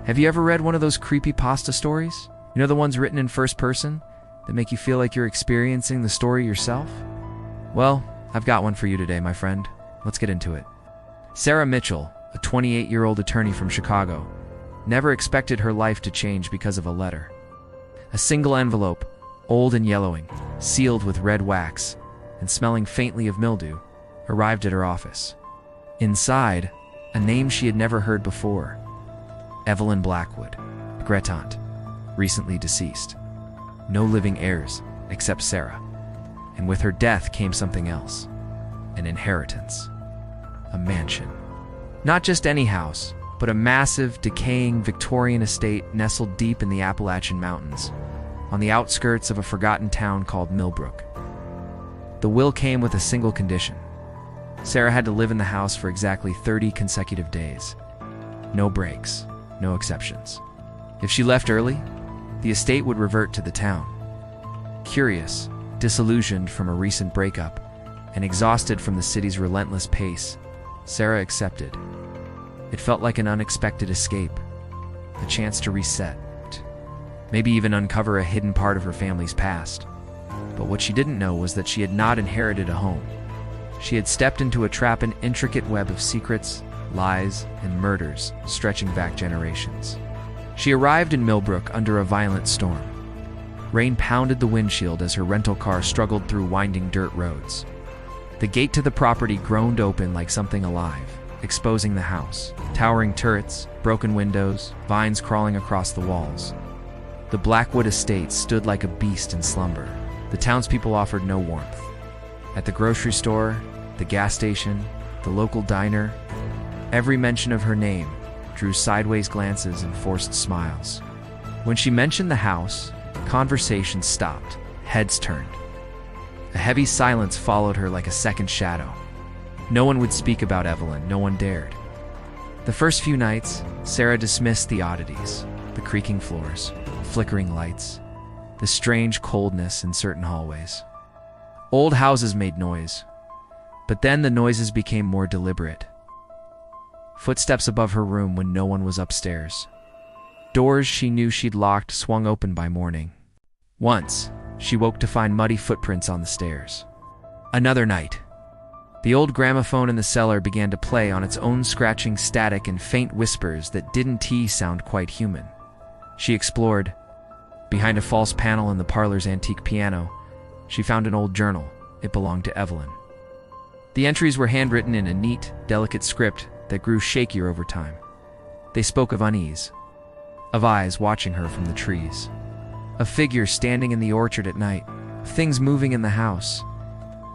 Have you ever read one of those creepypasta stories? You know, the ones written in first person that make you feel like you're experiencing the story yourself? Well, I've got one for you today, my friend. Let's get into it. Sarah Mitchell, a 28-year-old attorney from Chicago, never expected her life to change because of a letter. A single envelope, old and yellowing, sealed with red wax, and smelling faintly of mildew, arrived at her office. Inside, a name she had never heard before. Evelyn Blackwood, Gretante, recently deceased. No living heirs, except Sarah. And with her death came something else. An inheritance. A mansion. Not just any house, but a massive, decaying Victorian estate nestled deep in the Appalachian Mountains, on the outskirts of a forgotten town called Millbrook. The will came with a single condition. Sarah had to live in the house for exactly 30 consecutive days. No breaks, no exceptions. If she left early, the estate would revert to the town. Curious, disillusioned from a recent breakup, and exhausted from the city's relentless pace, Sarah accepted. It felt like an unexpected escape, a chance to reset, maybe even uncover a hidden part of her family's past. But what she didn't know was that she had not inherited a home. She had stepped into a trap, an intricate web of secrets, lies, and murders stretching back generations. She arrived in Millbrook under a violent storm. Rain pounded the windshield as her rental car struggled through winding dirt roads. The gate to the property groaned open like something alive, exposing the house. Towering turrets, broken windows, vines crawling across the walls. The Blackwood estate stood like a beast in slumber. The townspeople offered no warmth. At the grocery store, the gas station, the local diner, every mention of her name drew sideways glances and forced smiles. When she mentioned the house, conversations stopped, heads turned. A heavy silence followed her like a second shadow. No one would speak about Evelyn, no one dared. The first few nights, Sarah dismissed the oddities, the creaking floors, flickering lights, the strange coldness in certain hallways. Old houses made noise, but then the noises became more deliberate. Footsteps above her room when no one was upstairs. Doors she knew she'd locked swung open by morning. Once, she woke to find muddy footprints on the stairs. Another night, the old gramophone in the cellar began to play on its own, scratching static and faint whispers that didn't sound quite human. She explored. Behind a false panel in the parlor's antique piano, she found an old journal. It belonged to Evelyn. The entries were handwritten in a neat, delicate script that grew shakier over time. They spoke of unease, of eyes watching her from the trees, of figures standing in the orchard at night, of things moving in the house.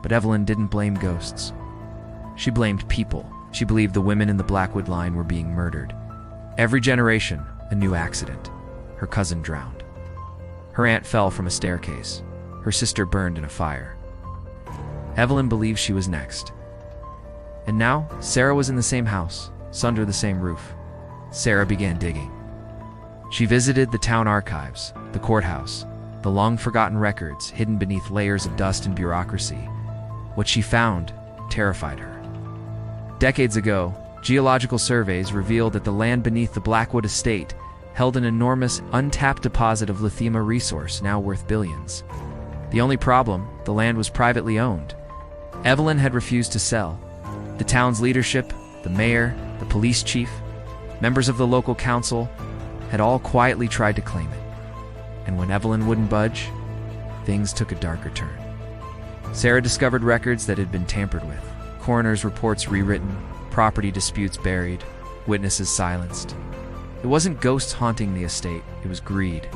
But Evelyn didn't blame ghosts. She blamed people. She believed the women in the Blackwood line were being murdered. Every generation, a new accident. Her cousin drowned. Her aunt fell from a staircase. Her sister burned in a fire. Evelyn believed she was next. And now, Sarah was in the same house, under the same roof. Sarah began digging. She visited the town archives, the courthouse, the long-forgotten records hidden beneath layers of dust and bureaucracy. What she found terrified her. Decades ago, geological surveys revealed that the land beneath the Blackwood estate held an enormous, untapped deposit of lithium resource now worth billions. The only problem, the land was privately owned. Evelyn had refused to sell. The town's leadership, the mayor, the police chief, members of the local council, had all quietly tried to claim it. And when Evelyn wouldn't budge, things took a darker turn. Sarah discovered records that had been tampered with, coroner's reports rewritten, property disputes buried, witnesses silenced. It wasn't ghosts haunting the estate, it was greed.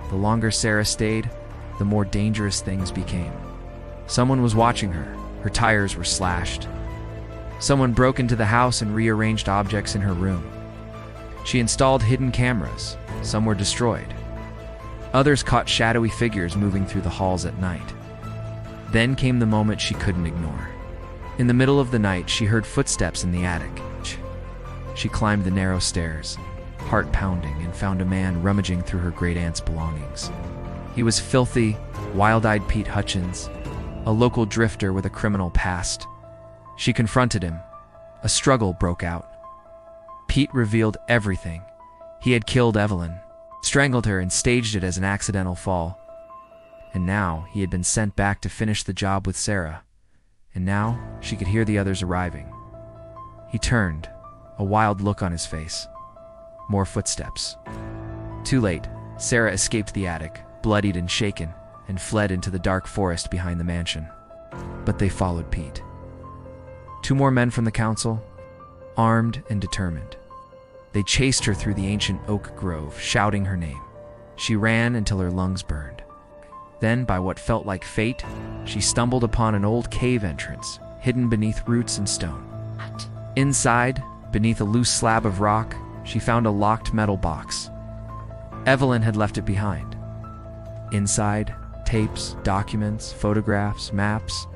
The longer Sarah stayed, the more dangerous things became. Someone was watching her. Her tires were slashed. Someone broke into the house and rearranged objects in her room. She installed hidden cameras. Some were destroyed. Others caught shadowy figures moving through the halls at night. Then came the moment she couldn't ignore. In the middle of the night, she heard footsteps in the attic. She climbed the narrow stairs, heart pounding, and found a man rummaging through her great-aunt's belongings. He was filthy, wild-eyed Pete Hutchins, a local drifter with a criminal past. She confronted him. A struggle broke out. Pete revealed everything. He had killed Evelyn, strangled her, and staged it as an accidental fall. And now he had been sent back to finish the job with Sarah. And now she could hear the others arriving. He turned, a wild look on his face. More footsteps. Too late, Sarah escaped the attic, bloodied and shaken, and fled into the dark forest behind the mansion. But they followed Pete. 2 more men from the council, armed and determined. They chased her through the ancient oak grove, shouting her name. She ran until her lungs burned. Then, by what felt like fate, she stumbled upon an old cave entrance, hidden beneath roots and stone. Inside, beneath a loose slab of rock, she found a locked metal box. Evelyn had left it behind. Inside, tapes, documents, photographs, maps,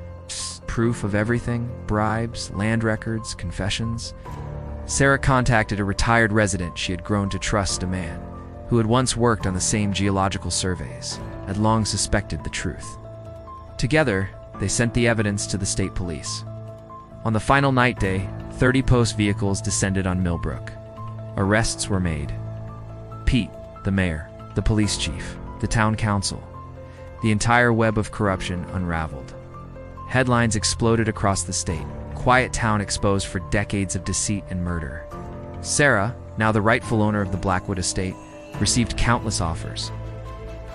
proof of everything, bribes, land records, confessions. Sarah contacted a retired resident she had grown to trust, a man who had once worked on the same geological surveys, had long suspected the truth. Together, they sent the evidence to the state police. On the final night day, 30 post vehicles descended on Millbrook. Arrests were made. Pete, the mayor, the police chief, the town council. The entire web of corruption unraveled. Headlines exploded across the state. Quiet town exposed for decades of deceit and murder. Sarah, now the rightful owner of the Blackwood estate, received countless offers.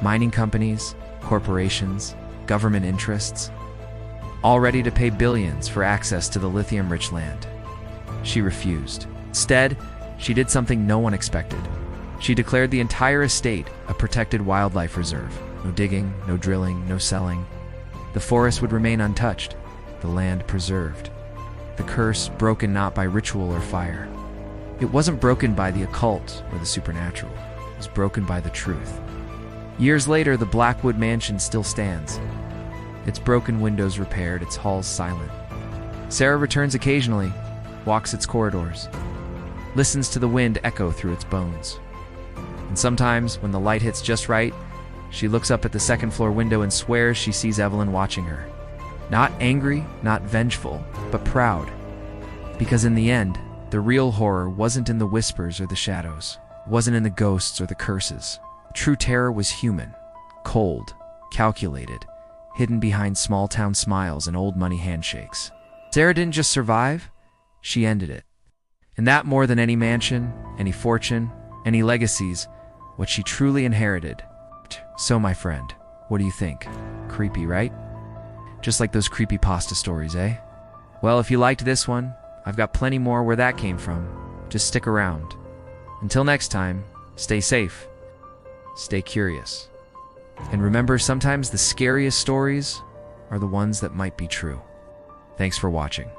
Mining companies, corporations, government interests, all ready to pay billions for access to the lithium-rich land. She refused. Instead, she did something no one expected. She declared the entire estate a protected wildlife reserve. No digging, no drilling, no selling. The forest would remain untouched, the land preserved. The curse broken not by ritual or fire. It wasn't broken by the occult or the supernatural. It was broken by the truth. Years later, the Blackwood mansion still stands. Its broken windows repaired, its halls silent. Sarah returns occasionally, walks its corridors, listens to the wind echo through its bones. And sometimes, when the light hits just right, she looks up at the second-floor window and swears she sees Evelyn watching her. Not angry, not vengeful, but proud. Because in the end, the real horror wasn't in the whispers or the shadows, wasn't in the ghosts or the curses. True terror was human, cold, calculated, hidden behind small-town smiles and old-money handshakes. Sarah didn't just survive, she ended it. And that, more than any mansion, any fortune, any legacies, what she truly inherited. So, my friend, what do you think? Creepy, right? Just like those creepypasta stories, eh? Well, if you liked this one, I've got plenty more where that came from. Just stick around. Until next time, stay safe, stay curious. And remember, sometimes the scariest stories are the ones that might be true. Thanks for watching.